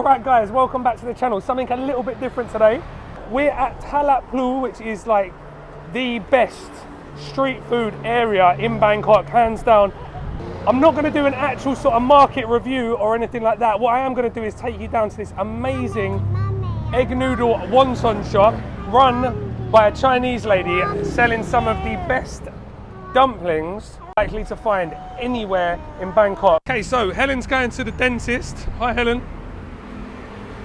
Alright guys, welcome back to the channel. Something a little bit different today. We're at Talat Phlu, which is like the best street food area in Bangkok, hands down. I'm not going to do an actual sort of market review or anything like that. What I am going to do is take you down to this amazing egg noodle wonton shop run by a Chinese lady selling some of the best dumplings likely to find anywhere in Bangkok. Okay, so Helen's going to the dentist. Hi Helen.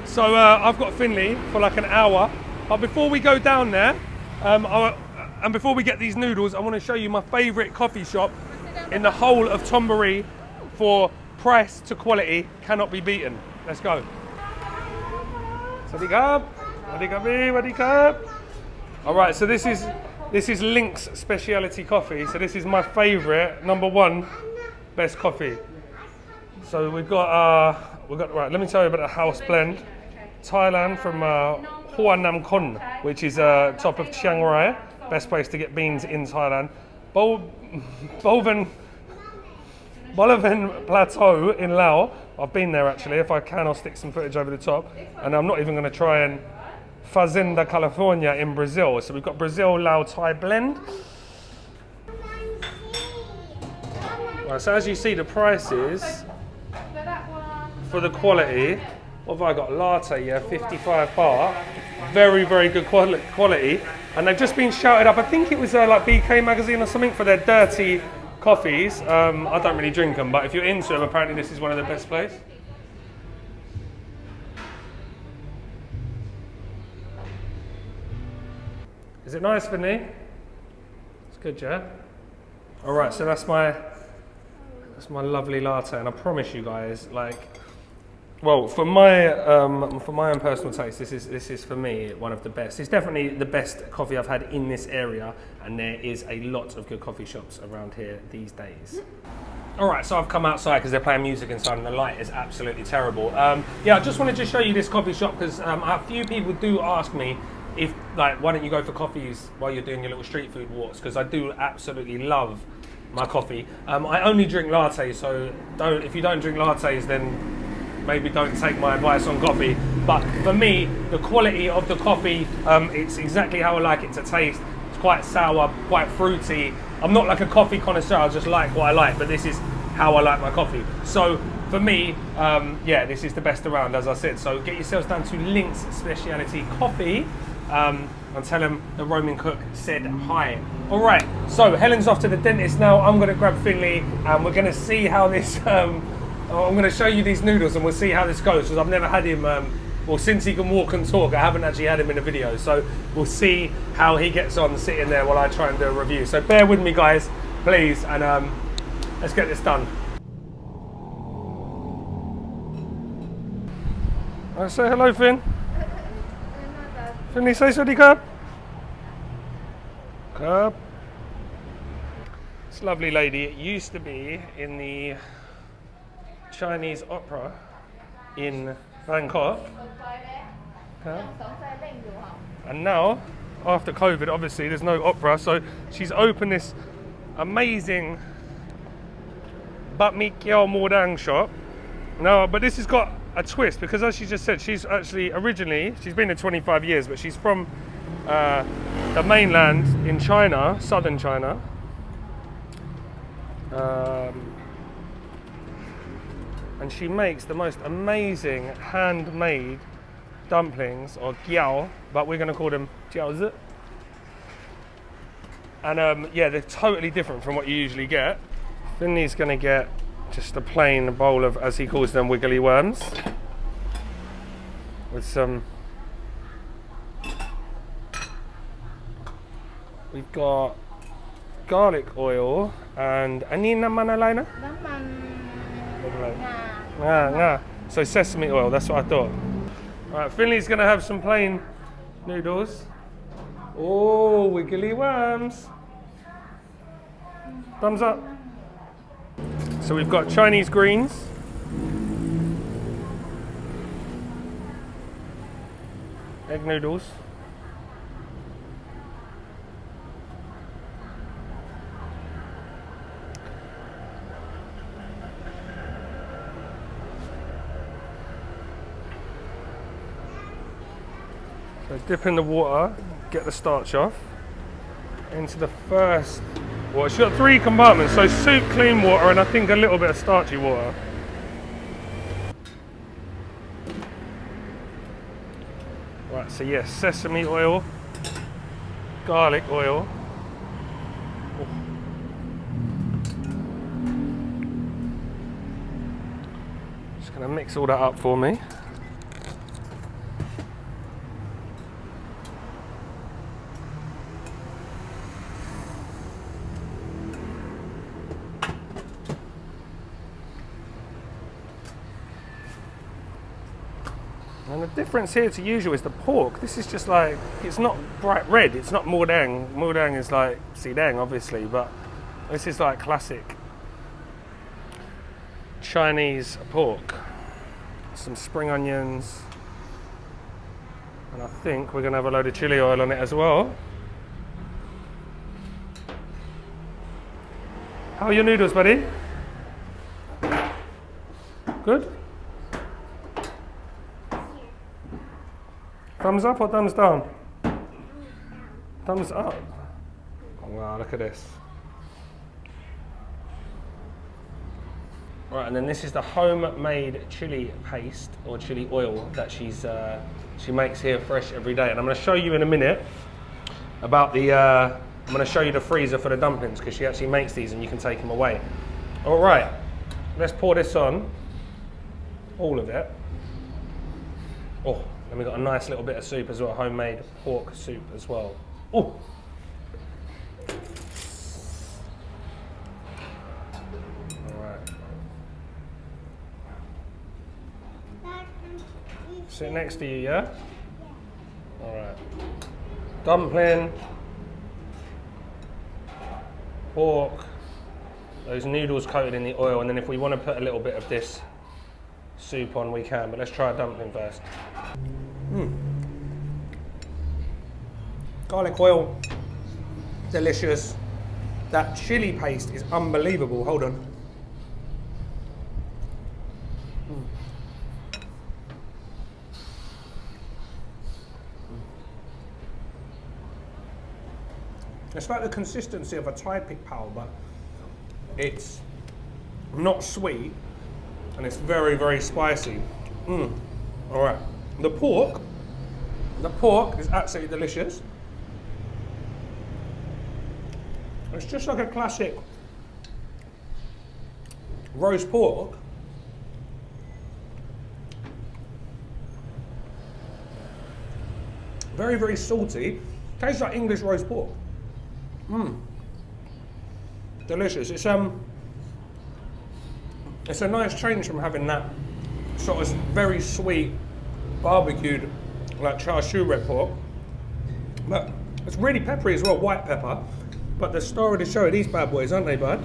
So I've got Finley for like an hour, but before we go down there, and before we get these noodles, I want to show you my favourite coffee shop in the whole of Thonburi for price to quality, cannot be beaten. Let's go. Alright, so this is LYNX Specialty Coffee. So this is my favourite, #1 best coffee. So we've got right, let me tell you about the house blend. Thailand from Hoa Nam Khon, which is top of Chiang Rai, best place to get beans in Thailand. Boliven Plateau in Laos. I've been there actually. If I can, I'll stick some footage over the top. And I'm not even going to try and Fazenda, California in Brazil. So we've got Brazil, Laos, Thai blend. Right, so as you see, the prices for the quality. What have I got? Latte, yeah, 55 baht. Very, very good quality. And they've just been shouted up. I think it was like BK magazine or something for their dirty coffees. I don't really drink them, but if you're into them, apparently this is one of the best places. Is it nice, Vinny? It's good, yeah? All right, so that's my lovely latte, and I promise you guys, like, well, for my own personal taste, this is for me one of the best. It's definitely the best coffee I've had in this area, and there is a lot of good coffee shops around here these days. All right, so I've come outside because they're playing music inside, and the light is absolutely terrible. Yeah, I just wanted to show you this coffee shop because a few people do ask me if, like, why don't you go for coffees while you're doing your little street food walks? Because I do absolutely love my coffee. I only drink lattes, so if you don't drink lattes, then maybe don't take my advice on coffee. But for me, the quality of the coffee, it's exactly how I like it to taste. It's quite sour, quite fruity. I'm not like a coffee connoisseur, I just like what I like, but this is how I like my coffee. So for me, yeah, this is the best around, as I said. So get yourselves down to LYNX Specialty Coffee and tell them the roaming cook said hi. All right, so Helen's off to the dentist now. I'm gonna grab Finley and we're gonna see how this, I'm going to show you these noodles and we'll see how this goes, because I've never had him, well, since he can walk and talk, I haven't actually had him in a video. So we'll see how he gets on sitting there while I try and do a review. So bear with me guys, please, and let's get this done. Say hello, Finn. Finley, say sawasdee krab. Krab. This lovely lady used to be in the Chinese opera in Bangkok, and now after COVID obviously there's no opera, so she's opened this amazing Bamee Keow Moo Shantou shop. No, but this has got a twist, because as she just said, she's actually originally, she's been there 25 years, but she's from the mainland in China, southern China. And she makes the most amazing handmade dumplings, or gyao, but we're going to call them jiaozi. And yeah, they're totally different from what you usually get. Finley's going to get just a plain bowl of, as he calls them, wiggly worms, with some. We've got garlic oil and ani naman alai na? So sesame oil, that's what I thought. Alright, Finley's gonna have some plain noodles. Oh, wiggly worms. Thumbs up. So we've got Chinese greens. Egg noodles. So dip in the water, get the starch off. Into the first, well, it's got 3 compartments, so soup, clean water, and I think a little bit of starchy water. Right, so yes, sesame oil, garlic oil. Just gonna mix all that up for me. And the difference here to usual is the pork. This is just like, it's not bright red, it's not mo dang. Mo dang is like si dang, obviously, but this is like classic Chinese pork. Some spring onions. And I think we're gonna have a load of chili oil on it as well. How are your noodles, buddy? Good? Thumbs up or thumbs down? Thumbs up. Oh, wow, look at this. Right, and then this is the homemade chili paste or chili oil that she makes here fresh every day. And I'm going to show you in a minute about the. I'm going to show you the freezer for the dumplings because she actually makes these and you can take them away. All right, let's pour this on. All of it. Oh. And we've got a nice little bit of soup as well, homemade pork soup as well. Oh! Alright. Sit next to you, yeah? Alright. Dumpling. Pork. Those noodles coated in the oil, and then if we want to put a little bit of this soup on, we can, but let's try a dumpling first. Garlic oil, delicious. That chili paste is unbelievable. Hold on. It's like the consistency of a Thai pig pao, but it's not sweet and it's very, very spicy. All right. The pork is absolutely delicious. It's just like a classic roast pork. Very, very salty. Tastes like English roast pork. Delicious. It's a nice change from having that sort of very sweet barbecued like char siu red pork, but it's really peppery as well, white pepper. But the star of the show are these bad boys, aren't they, bud?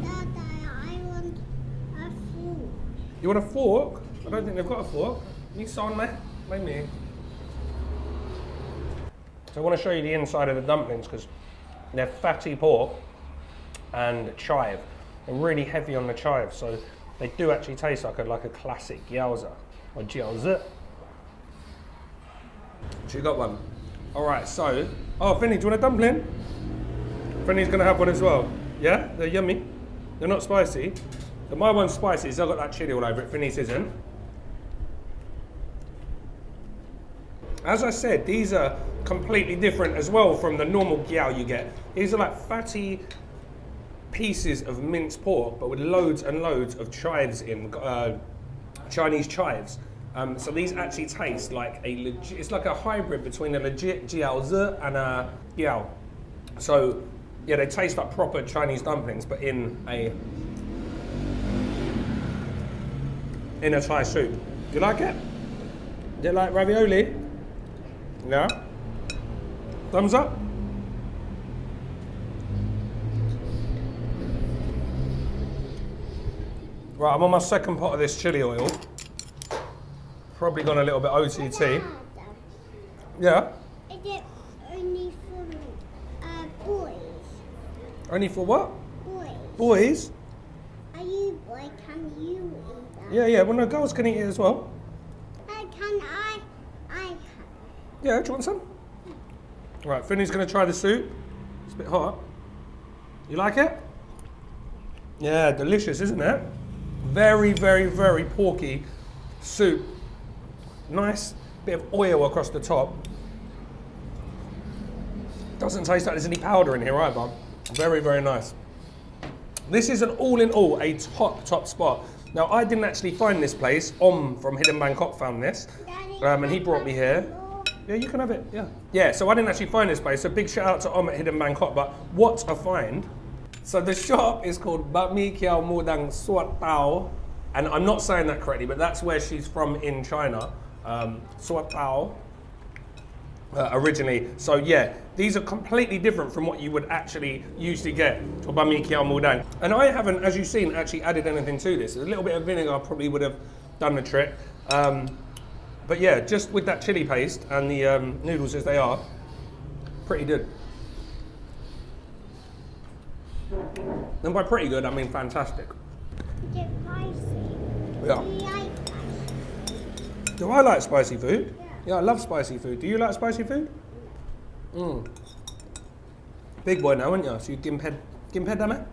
Dad, I want a fork. You want a fork? I don't think they've got a fork. You saw me? Maybe. So I want to show you the inside of the dumplings because they're fatty pork and chive. They're really heavy on the chive, so they do actually taste like a classic gyoza or jiaozi. So you got one. All right, so, oh, Finny, do you want a dumpling? Finny's gonna have one as well. Yeah, they're yummy. They're not spicy. But my one's spicy, so I've got that chili all over it. Finny's isn't. As I said, these are completely different as well from the normal gyao you get. These are like fatty pieces of minced pork, but with loads and loads of chives in, Chinese chives. So these actually taste like a legit, it's like a hybrid between a legit jiaozi and a gyao. So yeah, they taste like proper Chinese dumplings, but in a Thai soup. Do you like it? Do you like ravioli? Yeah? Thumbs up? Right, I'm on my second pot of this chili oil. Probably gone a little bit OTT. Dad, Yeah? is it only for boys? Only for what? Boys. Boys? Are you boy? Can you eat that? Yeah, yeah. Well, no, girls can eat it as well. Can I? Yeah, do you want some? Right, Finny's going to try the soup. It's a bit hot. You like it? Yeah, delicious, isn't it? Very, very, very porky soup. Nice bit of oil across the top. Doesn't taste like there's any powder in here either. Very, very nice. This is an all in all a top spot. Now, I didn't actually find this place. From Hidden Bangkok found this, and he brought me here. Yeah, you can have it, yeah. Yeah, so I didn't actually find this place, so big shout out to at Hidden Bangkok, but what a find. So the shop is called Bamee Keow Moo Shantou, and I'm not saying that correctly, but that's where she's from in China. Shantou. Originally. So yeah, these are completely different from what you would actually usually get for Bamee Keow Moo Dang. And I haven't, as you've seen, actually added anything to this. A little bit of vinegar probably would have done the trick. But yeah, just with that chili paste and the noodles as they are, pretty good. And by pretty good, I mean fantastic. Is it spicy? Yeah. Do you like spicy? Do I like spicy food? Yeah, I love spicy food. Do you like spicy food? Big boy now, aren't you? So you gimped damn it?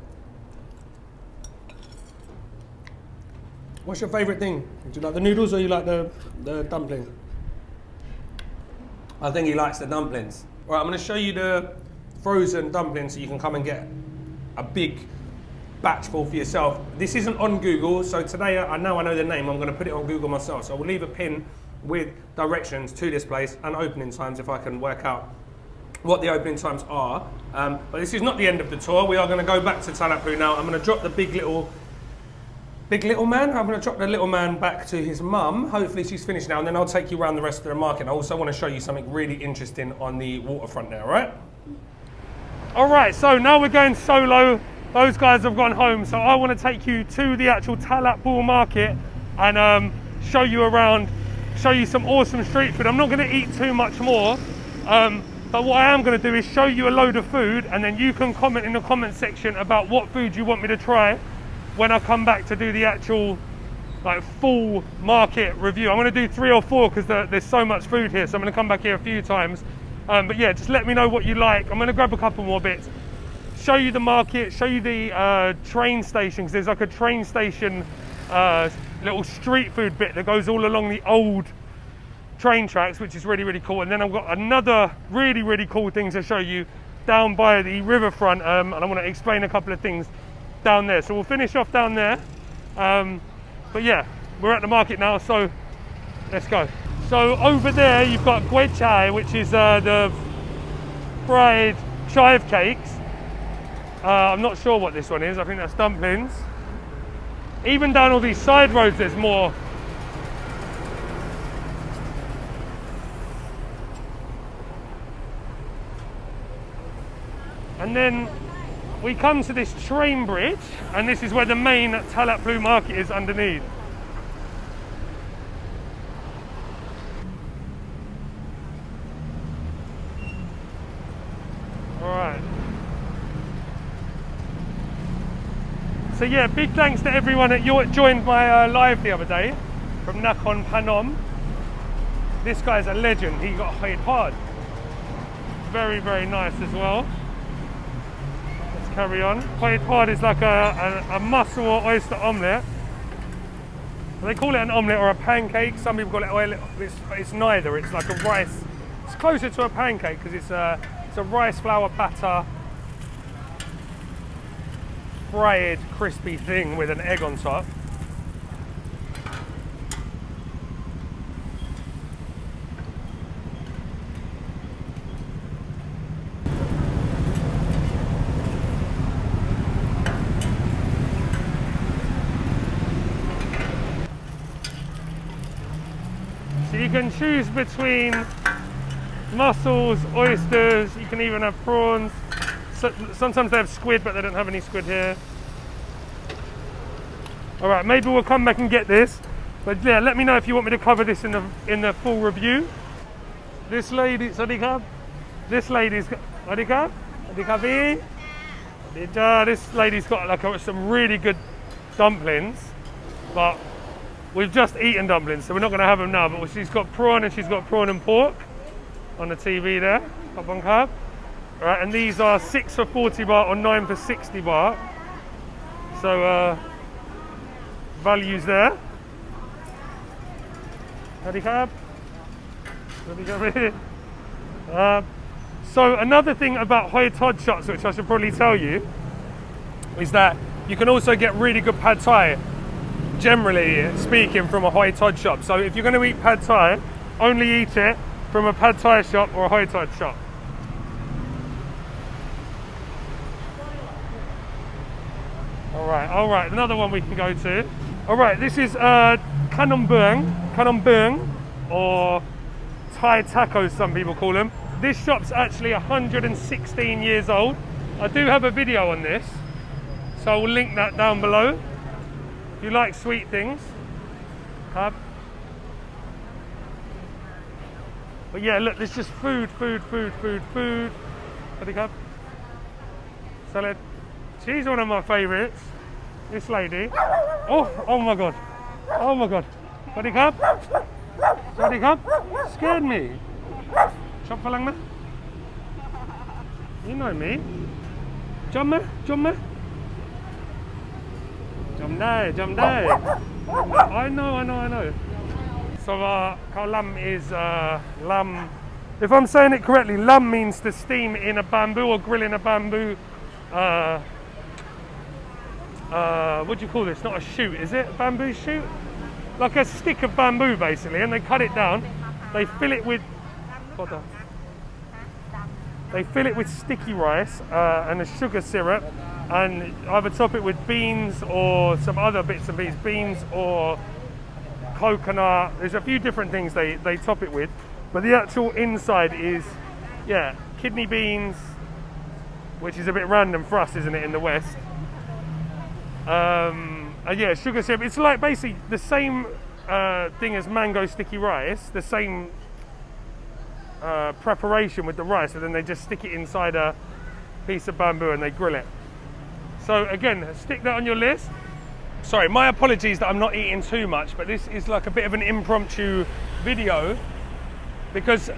What's your favourite thing? Do you like the noodles or you like the dumpling? I think he likes the dumplings. Right, I'm going to show you the frozen dumplings so you can come and get a big batch full for yourself. This isn't on Google, so today I know the name. I'm going to put it on Google myself. So I will leave a pin with directions to this place and opening times if I can work out what the opening times are. But this is not the end of the tour. We are going to go back to Talat Phlu now. I'm going to drop the big little man. I'm going to drop the little man back to his mum. Hopefully she's finished now, and then I'll take you around the rest of the market. I also want to show you something really interesting on the waterfront there, right? All right, so now we're going solo. Those guys have gone home, so I want to take you to the actual Talat Phlu Market and show you around, show you some awesome street food. I'm not going to eat too much more, but what I am going to do is show you a load of food, and then you can comment in the comment section about what food you want me to try when I come back to do the actual full market review. I'm going to do 3 or 4 because there's so much food here, so I'm going to come back here a few times. But yeah, just let me know what you like. I'm going to grab a couple more bits, show you the market, show you the train station, because there's like a train station little street food bit that goes all along the old train tracks, which is really, really cool. And then I've got another really, really cool thing to show you down by the riverfront, and I want to explain a couple of things down there. So we'll finish off down there. But yeah, we're at the market now, so let's go. So over there you've got Guay Chai, which is the fried chive cakes. I'm not sure what this one is. I think that's dumplings. Even down all these side roads there's more. And then we come to this train bridge, and this is where the main Talat Phlu Market is underneath. Alright. So yeah, big thanks to everyone that joined my live the other day from Nakhon Phanom. This guy's a legend, he got paid hard. Very, very nice as well. Let's carry on. Paid hard is like a mussel or oyster omelette. They call it an omelette or a pancake. Some people call it oil. It's neither. It's like a rice. It's closer to a pancake because it's a rice flour batter, fried crispy thing with an egg on top. So you can choose between mussels, oysters, you can even have prawns. So, sometimes they have squid, but they don't have any squid here. All right, maybe we'll come back and get this. But yeah, let me know if you want me to cover this in the full review. This lady, Sadika. This lady's Sadika. This lady's got like some really good dumplings, but we've just eaten dumplings, so we're not going to have them now. But she's got prawn, and she's got prawn and pork. on the TV there. Pu Pong Karee. Right, and these are 6 for 40 baht or 9 for 60 baht. So values there. Hadi Karee. So another thing about Hoi Tod shops, which I should probably tell you, is that you can also get really good pad thai, generally speaking, from a Hoi Tod shop. So if you're going to eat pad thai, only eat it from a pad thai shop or a Hoi Tod shop. All right, another one we can go to. All right, this is Khanom Bung, or Thai tacos, some people call them. This shop's actually 116 years old. I do have a video on this, so I will link that down below. If you like sweet things. But yeah, look, there's just food. Salad. She's one of my favourites. This lady. Oh my god. Sawasdee krap. Scared me. Chop phalang na? You know me. Jump me. Jump day. I know. So khao lam is lam. If I'm saying it correctly, lam means to steam in a bamboo or grill in a bamboo. What do you call this? Not a shoot, is it? A bamboo shoot? Like a stick of bamboo, basically, and they cut it down. They fill it with sticky rice and a sugar syrup, and either top it with beans or some other bits and pieces, beans or coconut. There's a few different things they top it with, but the actual inside is, yeah, kidney beans, which is a bit random for us, isn't it, in the West? And yeah, sugar syrup. It's like basically the same thing as mango sticky rice, the same preparation with the rice, and then they just stick it inside a piece of bamboo and they grill it. So again, stick that on your list. Sorry, my apologies that I'm not eating too much, but this is like a bit of an impromptu video, because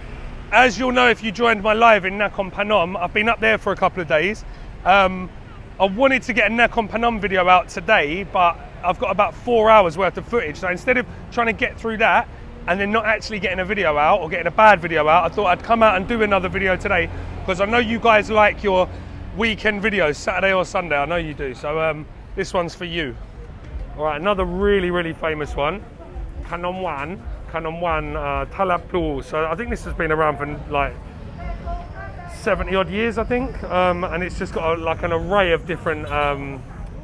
as you'll know if you joined my live in Nakhon Phanom, I've been up there for a couple of days. I wanted to get a Nakhon Phanom video out today, but I've got about 4 hours worth of footage. So instead of trying to get through that and then not actually getting a video out or getting a bad video out, I thought I'd come out and do another video today, because I know you guys like your weekend videos, Saturday or Sunday. I know you do. So this one's for you. All right, another really famous one, Khanom Wan, Talat Phlu. So I think this has been around for like 70 odd years, I think, and it's just got like an array of different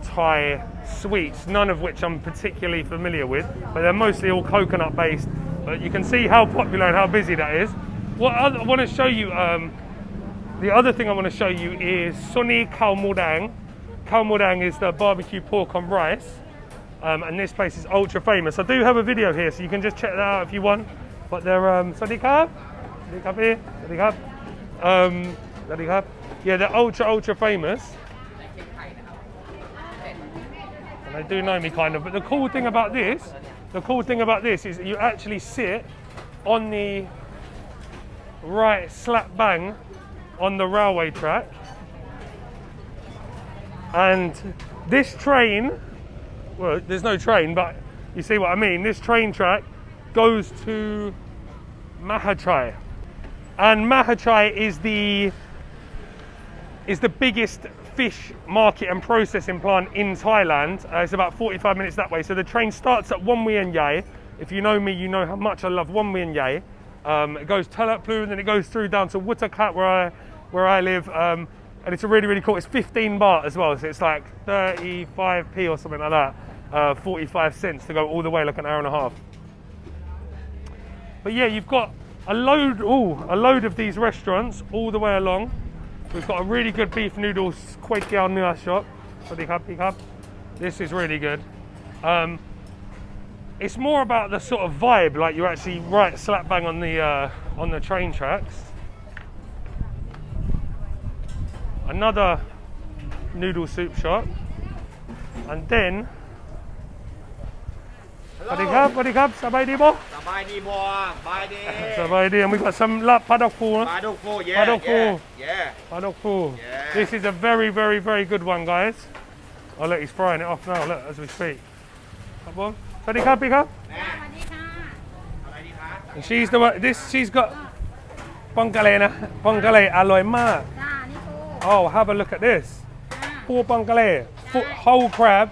Thai sweets, none of which I'm particularly familiar with, but they're mostly all coconut based. But you can see how popular and how busy that is. What I want to show you, the other thing I want to show you is Soni Khao Moo Dang. Khao Moo Dang is the barbecue pork on rice, and this place is ultra famous. I do have a video here, so you can just check that out if you want. But they're Sawasdee krap, yeah, they're ultra famous. And they do know me kind of, but the cool thing about this is that you actually sit on the right slap bang on the railway track. And this train, well, there's no train, but you see what I mean. This train track goes to Mahachai. And Mahachai is the biggest fish market and processing plant in Thailand. It's about 45 minutes that way. So the train starts at Won Wien Yai. If you know me, you know how much I love Won Wien Yai. It goes Talat Plu, and then it goes through down to Wutakat, where I live. And it's really cool. It's 15 baht as well, so it's like 35p or something like that. 45 cents to go all the way, like an hour and a half. But yeah, you've got a load of these restaurants all the way along. We've got a really good beef noodles Kway Teow Nua shop. This is really good. It's more about the sort of vibe, like you're actually right slap bang on the train tracks. Another noodle soup shop, and then Sawasdee krab, sawasdee krab, sabaydi bo? สบายดีบัวบายดี Sabaydi, and we got some padok phu. ปลาดุกฟูเย่ ปลาดุกฟู เย่ Padok phu. Yeah. This is a very, very, very good one, guys. Oh look, he's frying it off now. Look, as we speak. Come on. Sawasdee krab, big up. อะไรดีคะ And she's the one. This she's got Pong Karee นะ Pong Karee อร่อยมาก จ้า นี่ปู Oh, have a look at this. จ้า Pu Pong Karee, whole crab,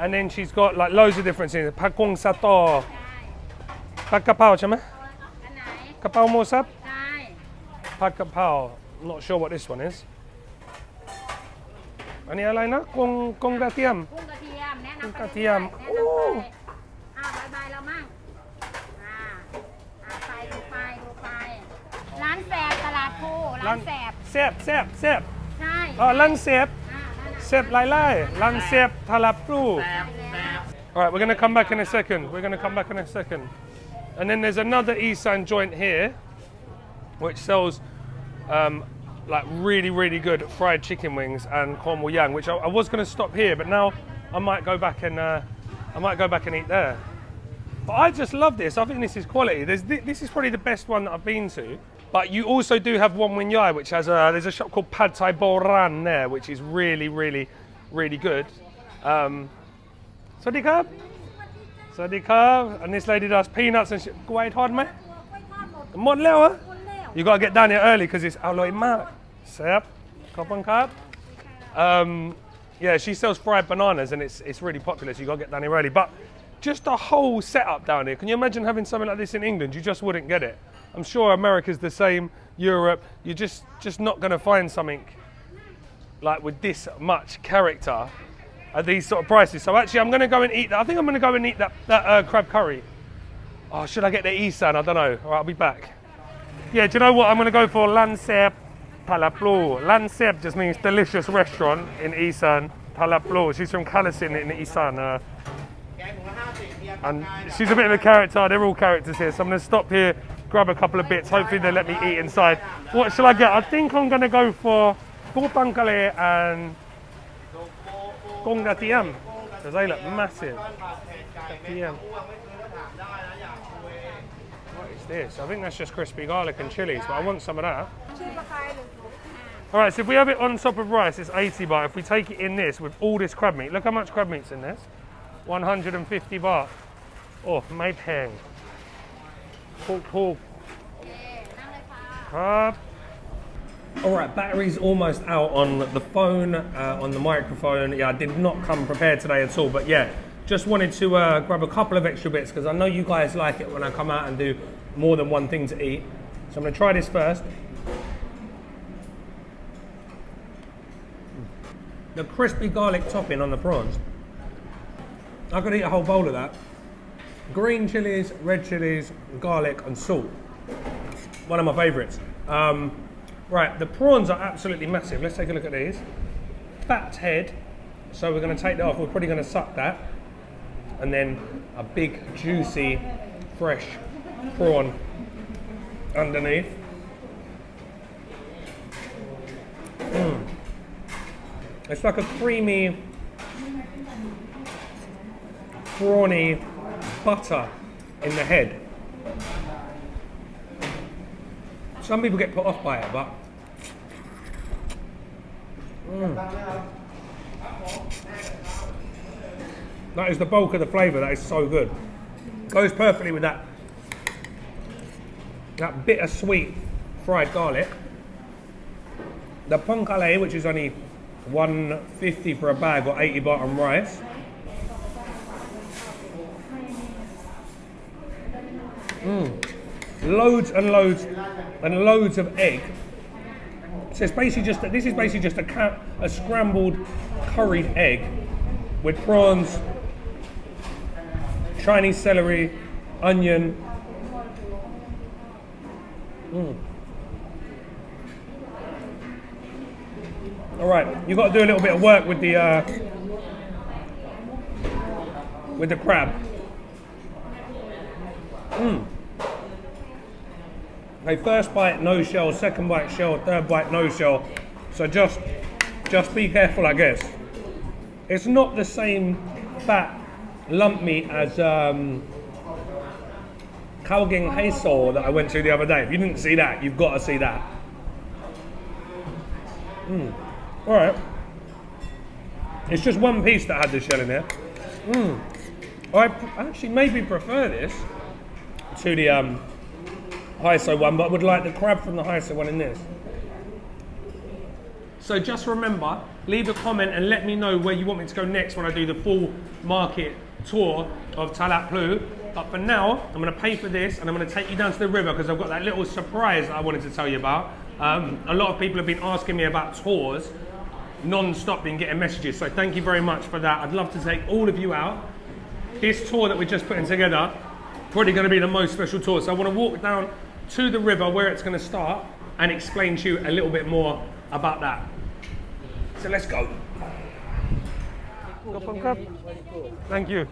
and then she's got like loads of different things. Koong Gratiem, ผัดกะเพราใช่ไหม อันไหน กะเพราหมูสับ ใช่ ผัดกะเพรา I'm not sure what this one is. อันนี้อะไรนะกงกระเทียม กุ้งกระเทียม แนะนำ กุ้ง ไป กระเทียม แนะนำไป โอ้ บายเรามั่งไปดูไปร้านแสบตลาดภูร้านแสบ แซ่บ ใช่ ร้านแซ่บ นั่นน่ะ แซ่บไล่ร้านแซ่บทาลับพลู Alright, we're going to come back in a second. We're going to come back in a second. And then there's another Isan joint here, which sells like really, really good fried chicken wings and korn moo yang, which I was going to stop here, but now I might go back and eat there. But I just love this. I think this is quality. This is probably the best one that I've been to. But you also do have Won Win Yai, which has there's a shop called Pad Thai Boran there, which is really, really, really good. Sawasdee krab. Sawasdee krab. And this lady does peanuts and shit. กล้วยทอดไหม หมดแล้วเหรอ You gotta get down here early because it's อร่อยมากแซ่บขอบคุณครับ Yeah, she sells fried bananas and it's really popular, so you gotta get down here early. But just the whole setup down here, can you imagine having something like this in England? You just wouldn't get it. I'm sure America's the same, Europe. You're just not gonna find something like with this much character at these sort of prices. So actually, I'm gonna go and eat that. I think I'm gonna go and eat that crab curry. Oh, should I get the Isan? I don't know. All right, I'll be back. Yeah, do you know what? I'm gonna go for Ran Saep Talat Phlu. Ran Saep just means delicious restaurant in Isan. Talat Phlu. She's from Kalasin in Isan. แกงถุงละ50เบียร์ And she's a bit of a character. They're all characters here. So I'm gonna stop here, grab a couple of bits. Hopefully they let me eat inside. What shall I get? I think I'm gonna go for Pu Pong Karee and Koong Gratiem because they look massive. ผัดเผ็ดไก่เม็ดมะม่วงไม่เคยก็ถามได้นะอยากคุย What is this? I think that's just crispy garlic and chilies, but I want some of that. Alright, so if we have it on top of rice, it's 80 baht. If we take it in this with all this crab meat, look how much crab meat's in this. 150 baht. Oh, made hang. Pork. นั่งเลยค่ะ Crab. Alright, battery's almost out on the phone, on the microphone. Yeah, I did not come prepared today at all, but yeah, just wanted to grab a couple of extra bits because I know you guys like it when I come out and do more than one thing to eat. So I'm going to try this first. The crispy garlic topping on the prawns. I could eat a whole bowl of that. Green chilies, red chilies, garlic and salt. One of my favourites. Right, the prawns are absolutely massive. Let's take a look at these. Fat head. So we're going to take that off. We're probably going to suck that. And then a big, juicy, fresh prawn underneath. It's like a creamy, prawny butter in the head. Some people get put off by it, but that is the bulk of the flavour. That is so good. Goes perfectly with that bittersweet fried garlic. The Pong Karee, which is only 150 for a bag or 80 baht on rice. Loads and loads and loads of egg. So it's basically just this is basically just a scrambled curried egg with prawns, Chinese celery, onion. All right, you've got to do a little bit of work with the crab. Okay, first bite no shell, second bite shell, third bite no shell. So just be careful, I guess. It's not the same fat lump meat as Khao Geng Hai So that I went to the other day. If you didn't see that, you've got to see that. All right. It's just one piece that had the shell in there. I actually maybe prefer this to the Hai So one, but I would like the crab from the Hai So one in this. So just remember, leave a comment and let me know where you want me to go next when I do the full market tour of Talat Phlu. But for now, I'm going to pay for this and I'm going to take you down to the river because I've got that little surprise that I wanted to tell you about. A lot of people have been asking me about tours, non-stop been getting messages, so thank you very much for that. I'd love to take all of you out. This tour that we're just putting together, probably going to be the most special tour. So I want to walk down to the river where it's going to start and explain to you a little bit more about that. So let's go. Thank you.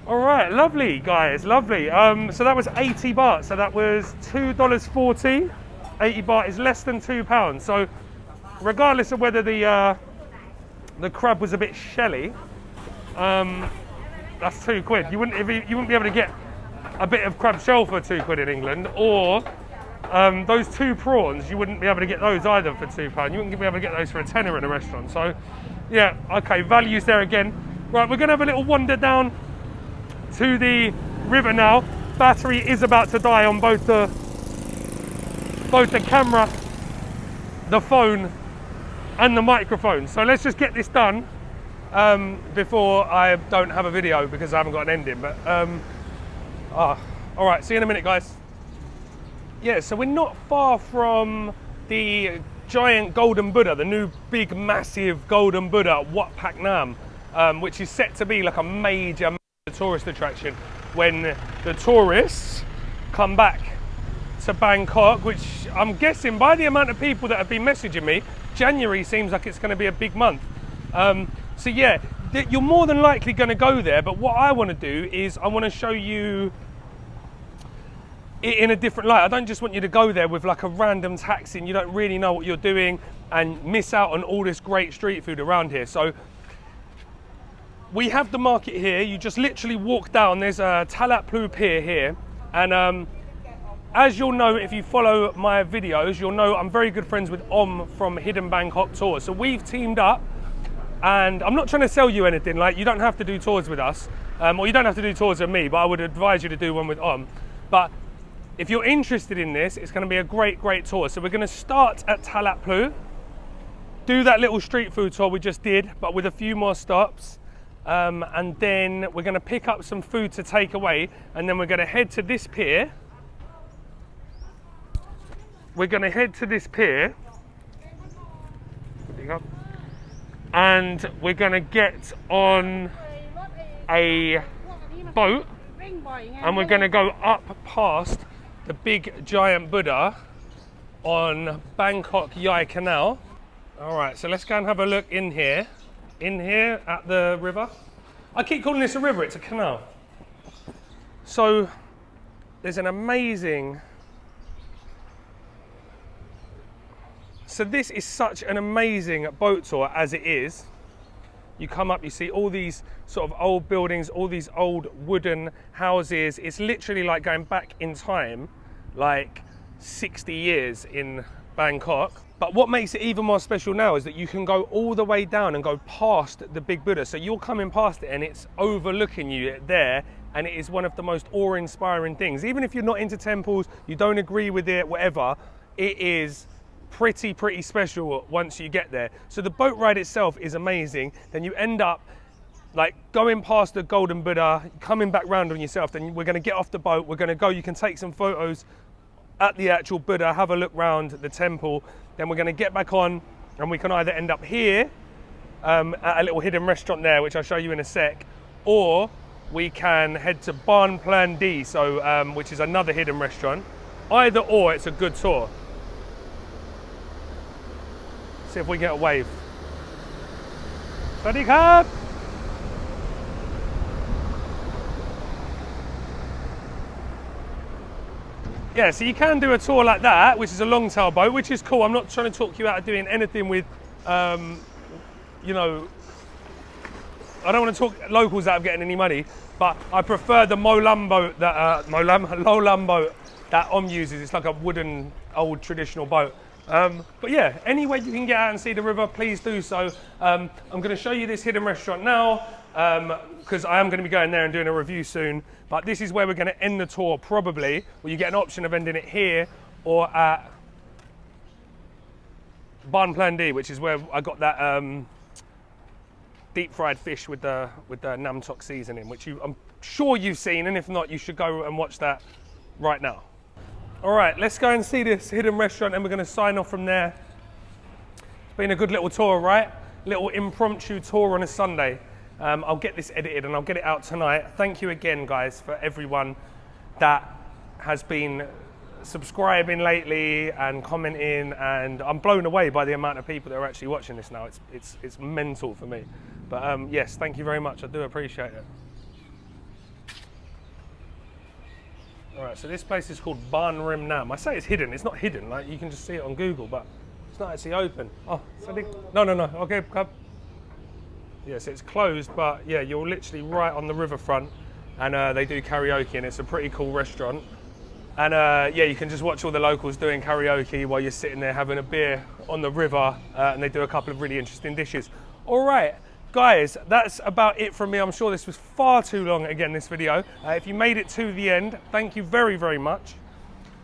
All right, lovely guys, lovely. So that was 80 baht, so that was $2.40. 80 baht is less than £2. So regardless of whether the crab was a bit shelly, that's £2. You wouldn't be able to get a bit of crab shell for £2 in England, or those 2 prawns, you wouldn't be able to get those either for £2. You wouldn't be able to get those for a tenner in a restaurant. So yeah, okay, values there again. Right, we're gonna have a little wander down to the river now. Battery is about to die on both the camera, the phone and the microphone. So let's just get this done before I don't have a video because I haven't got an ending. But all right, see you in a minute, guys. Yeah, so we're not far from the giant golden Buddha, the new big massive golden Buddha, Wat Phak Nam, which is set to be like a major tourist attraction when the tourists come back to Bangkok, which I'm guessing by the amount of people that have been messaging me, January seems like it's going to be a big month. So yeah, you're more than likely going to go there, but what I want to do is I want to show you it in a different light. I don't just want you to go there with like a random taxi and you don't really know what you're doing and miss out on all this great street food around here. So we have the market here. You just literally walk down. There's a Talat Phlu pier here, and as you'll know if you follow my videos, you'll know I'm very good friends with from Hidden Bangkok Tours. So we've teamed up, and I'm not trying to sell you anything. Like, you don't have to do tours with us, or you don't have to do tours with me, but I would advise you to do one with But if you're interested in this, it's going to be a great tour. So we're going to start at Talat Phlu, do that little street food tour we just did, but with a few more stops. And then we're going to pick up some food to take away, and then we're going to head to this pier. We're going to head to this pier, and we're going to get on a boat, and we're going to go up past the big giant Buddha on Bangkok Yai Canal. All right, so let's go and have a look in here at the river. I keep calling this a river, it's a canal. So there's an amazing, so this is such an amazing boat tour as it is. You come up, you see all these sort of old buildings, all these old wooden houses. It's literally like going back in time, like 60 years in Bangkok. But what makes it even more special now is that you can go all the way down and go past the big Buddha. So you're coming past it and it's overlooking you there, and it is one of the most awe-inspiring things. Even if you're not into temples, you don't agree with it, whatever, it is pretty special once you get there. So the boat ride itself is amazing. Then you end up like going past the golden Buddha, coming back round on yourself. Then we're going to get off the boat, we're going to go, you can take some photos at the actual Buddha, have a look round the temple. Then we're going to get back on, and we can either end up here at a little hidden restaurant there, which I'll show you in a sec, or we can head to Ban Plan D, so which is another hidden restaurant. Either or, it's a good tour. See if we get a wave. Sawadee krab. Yeah, so you can do a tour like that, which is a long tail boat, which is cool. I'm not trying to talk you out of doing anything with, you know, I don't want to talk locals out of getting any money, but I prefer the Molam boat that Lolam boat that Om uses. It's like a wooden old traditional boat. But yeah, any way you can get out and see the river, please do so. I'm going to show you this hidden restaurant now because I am going to be going there and doing a review soon. But this is where we're going to end the tour probably. Well, you get an option of ending it here or at Ban Plan D, which is where I got that deep fried fish with the Nam Tok seasoning, which I'm sure you've seen, and if not, you should go and watch that right now. All right, let's go and see this hidden restaurant and we're going to sign off from there. It's been a good little tour, right? Little impromptu tour on a Sunday. I'll get this edited and I'll get it out tonight. Thank you again, guys, for everyone that has been subscribing lately and commenting, and I'm blown away by the amount of people that are actually watching this now. It's mental for me. But yes, thank you very much. I do appreciate it. All right, so this place is called Ban Rim Nam. I say it's hidden. It's not hidden. Like, you can just see it on Google, but it's not actually open. Oh, no. Okay, come. Yes, it's closed, but yeah, you're literally right on the riverfront, and they do karaoke, and it's a pretty cool restaurant. And yeah, you can just watch all the locals doing karaoke while you're sitting there having a beer on the river, and they do a couple of really interesting dishes. All right. Guys, that's about it from me. I'm sure this was far too long again, this video. If you made it to the end, thank you very, very much.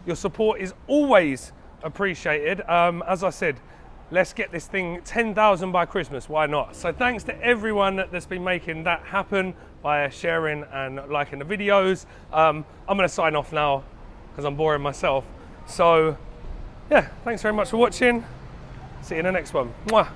Your support is always appreciated. As I said, let's get this thing 10,000 by Christmas, why not? So thanks to everyone that's been making that happen by sharing and liking the videos. I'm gonna sign off now because I'm boring myself. So yeah, thanks very much for watching. See you in the next one. Mwah.